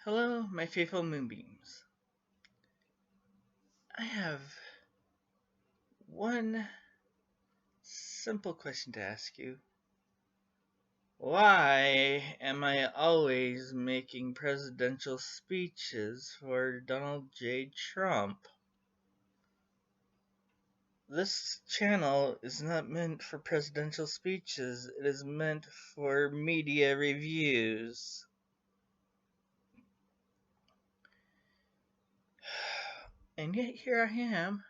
Hello, my faithful moonbeams. I have one simple question to ask you. Why am I always making presidential speeches for Donald J. Trump? This channel is not meant for presidential speeches, it is meant for media reviews. And yet here I am,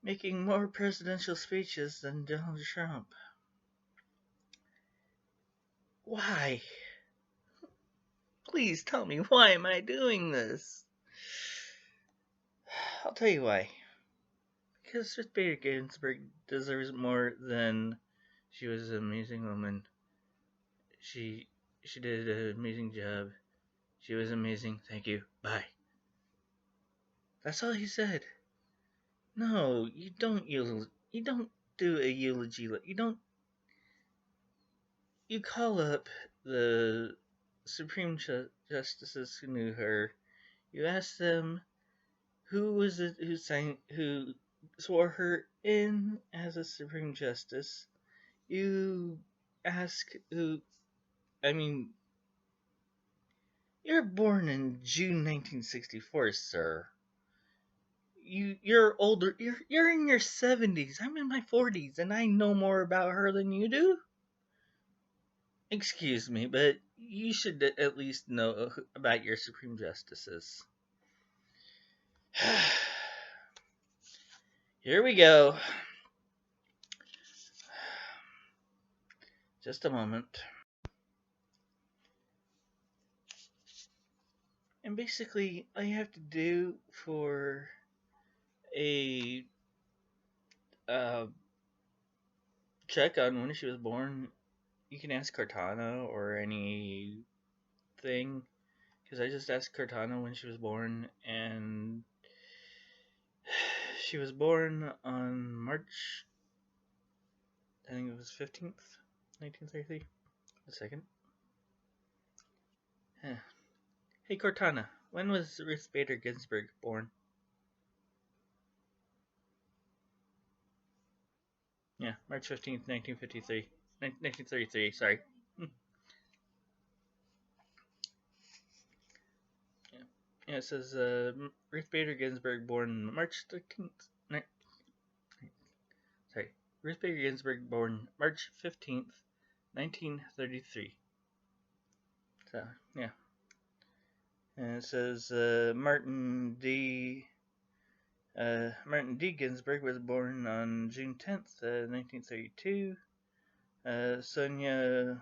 making more presidential speeches than Donald Trump. Why? Please tell me, why am I doing this? I'll tell you why. Because Ruth Bader Ginsburg deserves more than she was an amazing woman. She did an amazing job. She was amazing. Thank you. Bye. That's all he said. No, you don't do a eulogy. You call up the Supreme Justices who knew her. You ask them who was it who swore her in as a Supreme Justice. You ask who. I mean, you're born in June 1964, sir. You're older. You're in your 70s. I'm in my 40s, and I know more about her than you do. Excuse me, but you should at least know about your Supreme Justices. Here we go. Just a moment. And basically, all you have to do for a check on when she was born, you can ask Cortana or anything. Because I just asked Cortana when she was born, and she was born on March, I think it was 15th, 1933. A second. Hey Cortana, when was Ruth Bader Ginsburg born? Yeah, March 15th, 1953. 1933, sorry. Yeah, it says Ruth Bader Ginsburg born March 13th. Sorry, Ruth Bader Ginsburg born March 15th, 1933. So, yeah. And it says Martin D. Ginsburg was born on June 10th, 1932. Sonia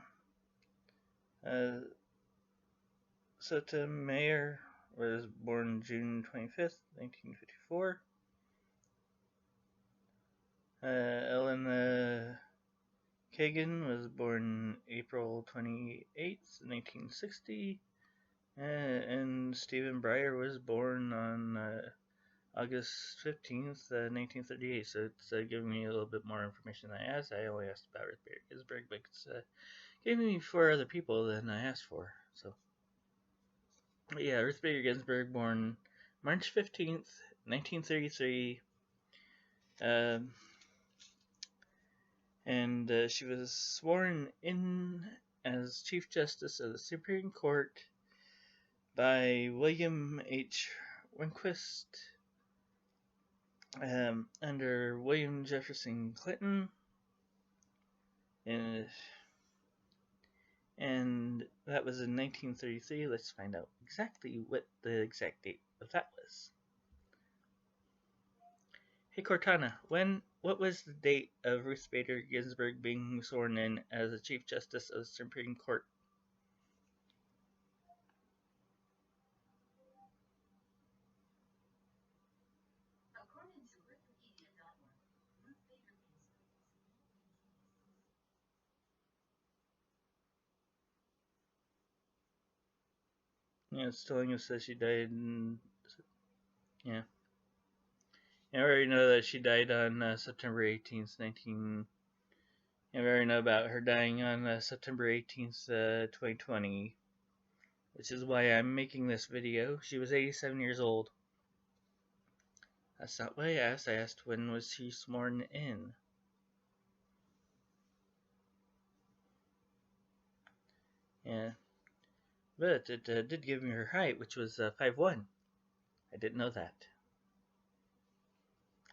Sotomayor was born June 25th, 1954. Ellen Kagan was born April 28th, 1960. And Stephen Breyer was born on August 15th, 1938. So it's giving me a little bit more information than I asked. I only asked about Ruth Bader Ginsburg, but it's giving me 4 other people than I asked for. So, but yeah, Ruth Bader Ginsburg born March 15th, 1933. And she was sworn in as Chief Justice of the Supreme Court by William H. Rehnquist under William Jefferson Clinton, and that was in 1933. Let's find out exactly what the exact date of that was. Hey Cortana, what was the date of Ruth Bader Ginsburg being sworn in as a Chief Justice of the Supreme Court? Yeah, it's telling us that she died in. Yeah. I already know that she died on September 18th, 19. I already know about her dying on September 18th, 2020. which is why I'm making this video. She was 87 years old. That's not what I asked. I asked when was she sworn in. Yeah. But it did give me her height, which was 5'1". I didn't know that.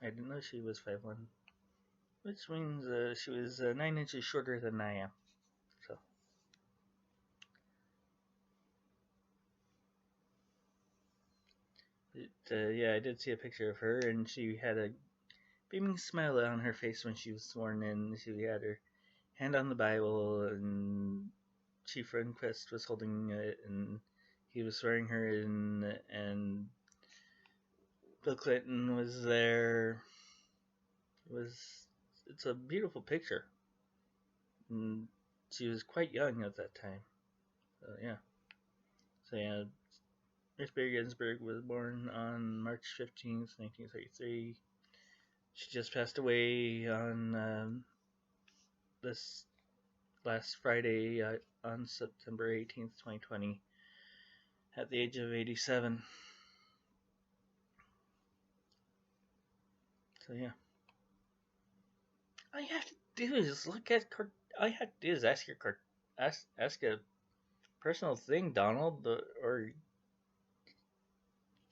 I didn't know she was 5'1", which means she was 9 inches shorter than I am. So. Yeah, I did see a picture of her, and she had a beaming smile on her face when she was sworn in. She had her hand on the Bible, and Chief Rehnquist was holding it, and he was swearing her in, and Bill Clinton was there. It's a beautiful picture. And she was quite young at that time. So yeah, Ruth Bader Ginsburg was born on March 15th, 1933. She just passed away on this last Friday on September 18th, 2020, at the age of 87. So yeah, all you have to do is look at. All you have to do is ask a personal thing, Donald, or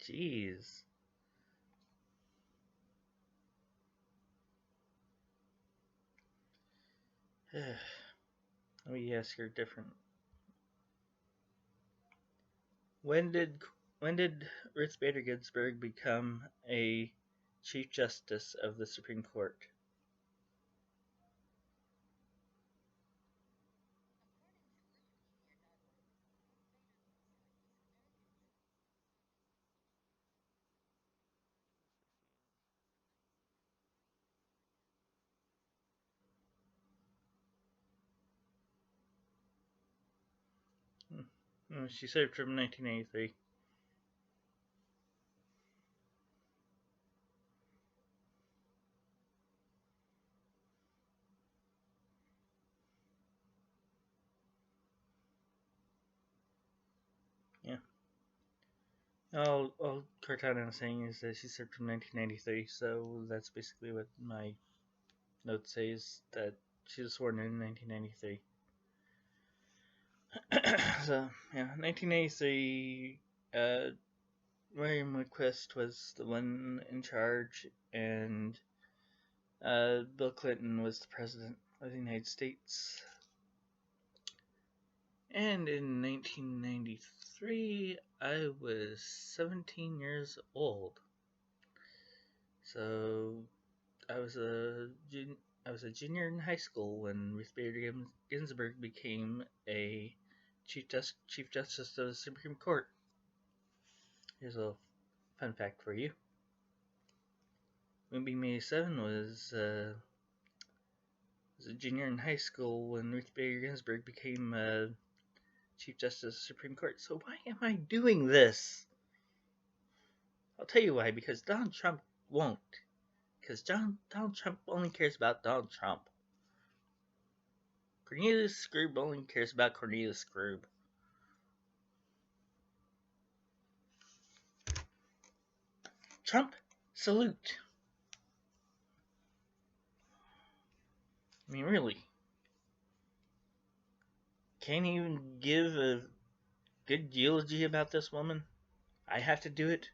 jeez. Let me ask her different. When did Ruth Bader Ginsburg become a Chief Justice of the Supreme Court? She served from 1983. Yeah. All Cortana is saying is that she served from 1993, so that's basically what my note says, that she was sworn in 1993. So, yeah, 1983, William Rehnquist was the one in charge, and Bill Clinton was the president of the United States. And in 1993, I was 17 years old. So I was a junior in high school when Ruth Bader Ginsburg became a Chief Justice of the Supreme Court. Here's a fun fact for you. Moonbeam 87 was a junior in high school when Ruth Bader Ginsburg became Chief Justice of the Supreme Court. So why am I doing this? I'll tell you why. Because Donald Trump won't. Because Donald Trump only cares about Donald Trump. Cornelius Scrooge only cares about Cornelius Scrooge. Trump, salute. I mean, really. Can't even give a good eulogy about this woman? I have to do it?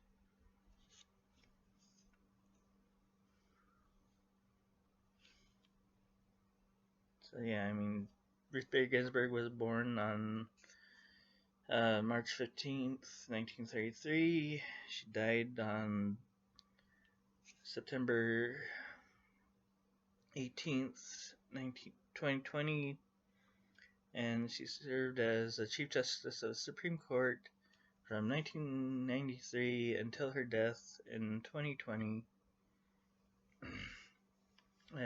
So yeah, I mean, Ruth Bader Ginsburg was born on March 15th, 1933. She died on September 18th, 2020, and she served as a Chief Justice of the Supreme Court from 1993 until her death in 2020.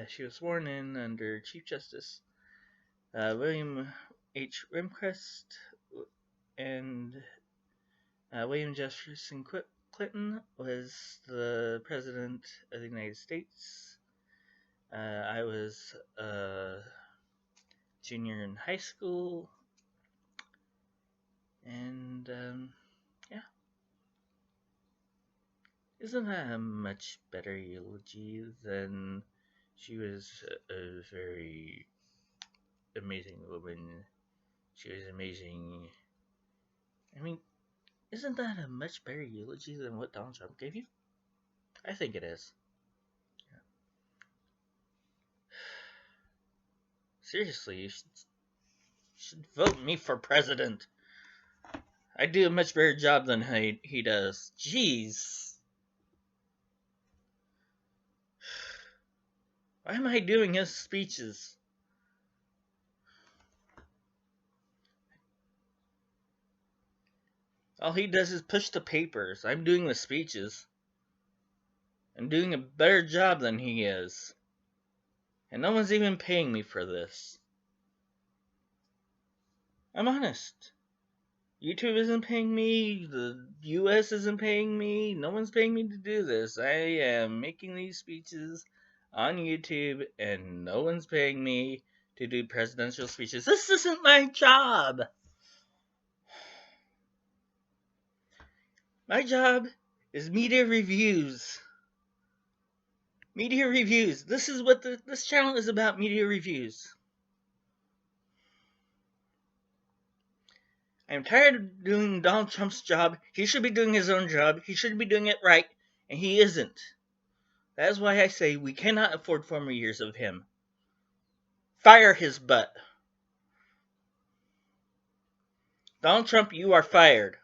She was sworn in under Chief Justice William H. Rehnquist, and William Jefferson Clinton was the President of the United States. I was a junior in high school, And, yeah. Isn't that a much better eulogy than she was a very amazing woman? She was amazing. I mean, isn't that a much better eulogy than what Donald Trump gave you? I think it is. Seriously, you should vote me for president. I do a much better job than he does. Jeez. Why am I doing his speeches? All he does is push the papers. I'm doing the speeches. I'm doing a better job than he is. And no one's even paying me for this. I'm honest. YouTube isn't paying me, the US isn't paying me, no one's paying me to do this. I am making these speeches on YouTube and no one's paying me to do presidential speeches. This isn't my job! My job is media reviews. Media reviews. This is what this channel is about, media reviews. I'm tired of doing Donald Trump's job. He should be doing his own job. He should be doing it right, and he isn't. That is why I say we cannot afford 4 more years of him. Fire his butt. Donald Trump, you are fired.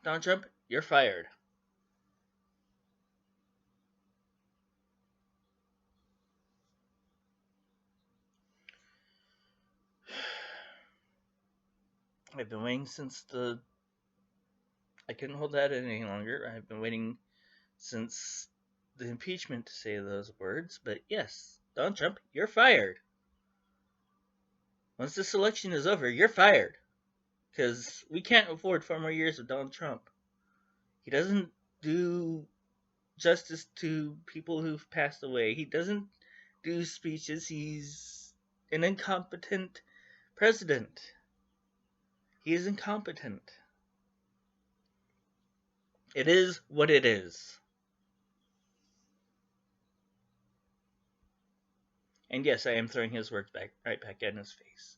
Donald Trump, you're fired. I've been waiting since I couldn't hold that any longer. I've been waiting since the impeachment to say those words, but yes, Donald Trump, you're fired. Once this election is over, you're fired. Because we can't afford 4 more years of Donald Trump. He doesn't do justice to people who've passed away. He doesn't do speeches. He's an incompetent president. He is incompetent. It is what it is. And yes, I am throwing his words right back in his face.